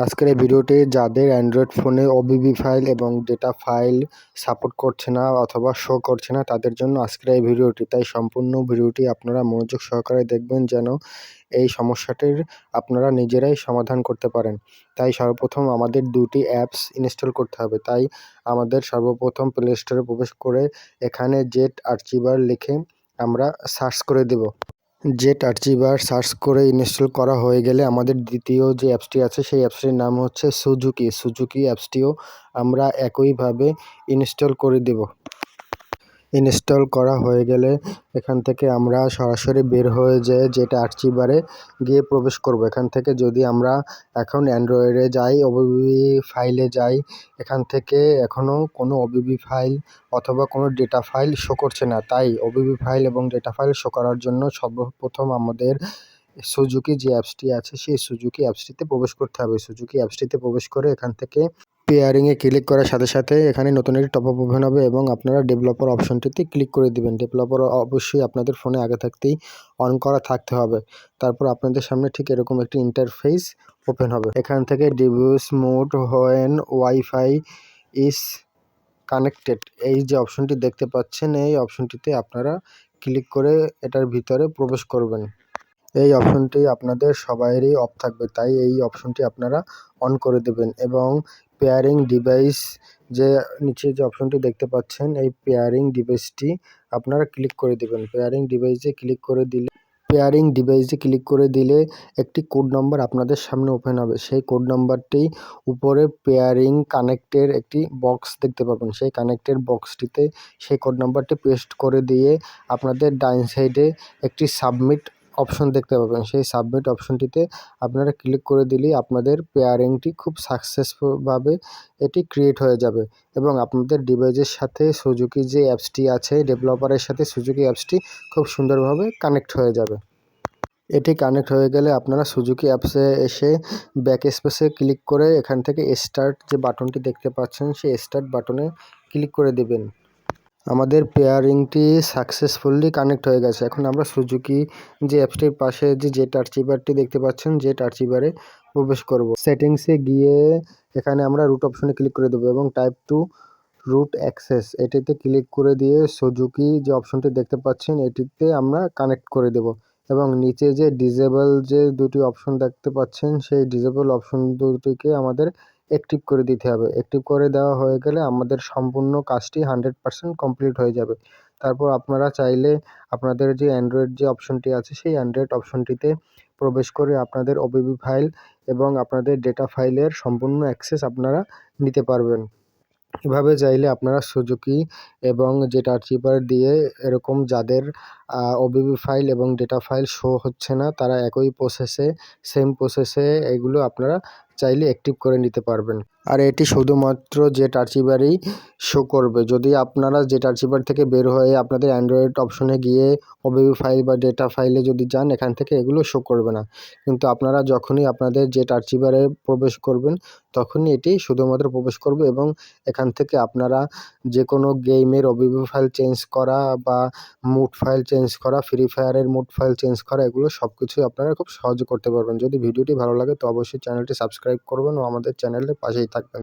আজকের এই ভিডিওটি যাদের অ্যান্ড্রয়েড ফোনে ওবিবি ফাইল এবং ডেটা ফাইল সাপোর্ট করছে না অথবা শো করছে না তাদের জন্য আজকের এই ভিডিওটি। তাই সম্পূর্ণ ভিডিওটি আপনারা মনোযোগ সহকারে দেখবেন যেন এই সমস্যাটির আপনারা নিজেরাই সমাধান করতে পারেন। তাই সর্বপ্রথম আমাদের দুটি অ্যাপস ইনস্টল করতে হবে। তাই আমাদের সর্বপ্রথম প্লে স্টোরে প্রবেশ করে এখানে জেট আর্চিভার লিখে আমরা সার্চ করে দেব। জেট আর্চিভার সার্চ করে ইনস্টল করা হয়ে গেলে আমাদের দ্বিতীয় যে অ্যাপসটি আছে সেই অ্যাপসটির নাম হচ্ছে সুজুকি অ্যাপসটিও আমরা একইভাবে ইনস্টল করে দেব। ইনস্টল করা হয়ে গেলে এখান থেকে আমরা সরাসরি বের হয়ে যেয়ে জেট আর্চিভারে গিয়ে প্রবেশ করব। এখান থেকে যদি আমরা এখন অ্যান্ড্রয়েডে যাই, ওবিবি ফাইলে যাই, এখান থেকে এখনও কোনো ওবিবি ফাইল অথবা কোনো ডেটা ফাইল শো করছে না। তাই ওবিবি ফাইল এবং ডেটা ফাইল শো করার জন্য সর্বপ্রথম আমাদের সুজুকি যে অ্যাপসটি আছে সেই সুজুকি অ্যাপসটিতে প্রবেশ করতে হবে। সুজুকি অ্যাপসটিতে প্রবেশ করে এখান থেকে পেয়ারিংয়ে ক্লিক করার সাথে সাথে এখানে নতুন একটি টপ আপ ওপেন হবে এবং আপনারা ডেভেলপার অপশনটিতে ক্লিক করে দিবেন। ডেভেলপার অবশ্যই আপনাদের ফোনে আগে থাকতেই অন করা থাকতে হবে। তারপর আপনাদের সামনে ঠিক এরকম একটি ইন্টারফেস ওপেন হবে। এখান থেকে device mode when wifi is connected এই যে অপশনটি দেখতে পাচ্ছেন, এই অপশনটিতে আপনারা ক্লিক করে এটার ভিতরে প্রবেশ করবেন। এই অপশনটি আপনাদের সবাইয়েরই অফ থাকবে, তাই এই অপশনটি আপনারা অন করে দেবেন এবং পেয়ারিং ডিভাইস যে নিচে যে অপশনটি দেখতে পাচ্ছেন এই পেয়ারিং ডিভাইসটি আপনারা ক্লিক করে দেবেন। পেয়ারিং ডিভাইসে ক্লিক করে দিলে একটি কোড নাম্বার আপনাদের সামনে ওপেন হবে। সেই কোড নাম্বারটি উপরে পেয়ারিং কানেক্টের একটি বক্স দেখতে পাবেন। সেই কানেক্টের বক্সটিতে সেই কোড নাম্বারটি পেস্ট করে দিয়ে আপনাদের ডাইন সাইডে একটি সাবমিট অপশন দেখতে পাবেন। সেই সাবমিট অপশনটিতে আপনারা ক্লিক করে দিলেই আপনাদের পেয়ারিংটি খুব সাকসেসফুলভাবে এটি ক্রিয়েট হয়ে যাবে এবং আপনাদের ডিভাইসের সাথে সুজুকি যে অ্যাপসটি আছে ডেভেলপারের সাথে সুজুকি অ্যাপসটি খুব সুন্দরভাবে কানেক্ট হয়ে যাবে। এটি কানেক্ট হয়ে গেলে আপনারা সুজুকি অ্যাপসে এসে ব্যাক স্পেসে ক্লিক করে এখান থেকে স্টার্ট যে বাটনটি দেখতে পাচ্ছেন সেই স্টার্ট বাটনে ক্লিক করে দেবেন। আমাদের পেয়ারিংটি সাকসেসফুলি কানেক্ট হয়ে গেছে। এখন আমরা সুজুকি যে অ্যাপসটির পাশে যে জেট আর্চিভারটি দেখতে পাচ্ছেন জেট আর্চিভারে প্রবেশ করব। সেটিংসে গিয়ে এখানে আমরা রুট অপশনে ক্লিক করে দেবো এবং টাইপ টু রুট অ্যাক্সেস এটিতে ক্লিক করে দিয়ে সুজুকি যে অপশনটি দেখতে পাচ্ছেন এটিতে আমরা কানেক্ট করে দেব এবং নিচে যে ডিসেবল যে দুটি অপশন দেখতে পাচ্ছেন সেই ডিসেবল অপশন দুটিকে আমাদের অ্যাক্টিভ করে দিতে হবে। অ্যাক্টিভ করে দেওয়া হয়ে গেলে আমাদের সম্পূর্ণ কাজটি 100% কমপ্লিট হয়ে যাবে। তারপর আপনারা চাইলে আপনাদের যে অ্যান্ড্রয়েড যে অপশনটি আছে সেই অ্যান্ড্রয়েড অপশনটিতে প্রবেশ করে আপনাদের ওবিবি ফাইল এবং আপনাদের ডেটা ফাইলের সম্পূর্ণ অ্যাক্সেস আপনারা নিতে পারবেন। এভাবে চাইলে আপনারা সুজুকি এবং জেট আর্চিভার দিয়ে এরকম যাদের ওবিবি ফাইল এবং ডেটা ফাইল শো হচ্ছে না তারা একই সেম প্রসেসে এগুলো আপনারা চাইলে অ্যাক্টিভ করে নিতে পারবেন। আর এটি শুধুমাত্র জেট আর্চিভারেই শো করবে। যদি আপনারা জেট আর্চিভার থেকে বের হয়ে আপনাদের অ্যান্ড্রয়েড অপশনে গিয়ে ওবিবি ফাইল বা ডেটা ফাইলে যদি যান এখান থেকে এগুলো শো করবে না। কিন্তু আপনারা যখনই আপনাদের জেট আর্চিভারে প্রবেশ করবেন তখনই এটি শুধুমাত্র প্রবেশ করবে এবং এখান থেকে আপনারা যে কোনো গেমের ওবিবি ফাইল চেঞ্জ করা বা মুড ফাইল চেঞ্জ করা, ফ্রি ফায়ারের মুড ফাইল চেঞ্জ করা এগুলো সব কিছুই আপনারা খুব সহজে করতে পারবেন। যদি ভিডিওটি ভালো লাগে তো অবশ্যই চ্যানেলটি সাবস্ক্রাইব করবেন ও আমাদের চ্যানেলের পাশেই থাকবেন।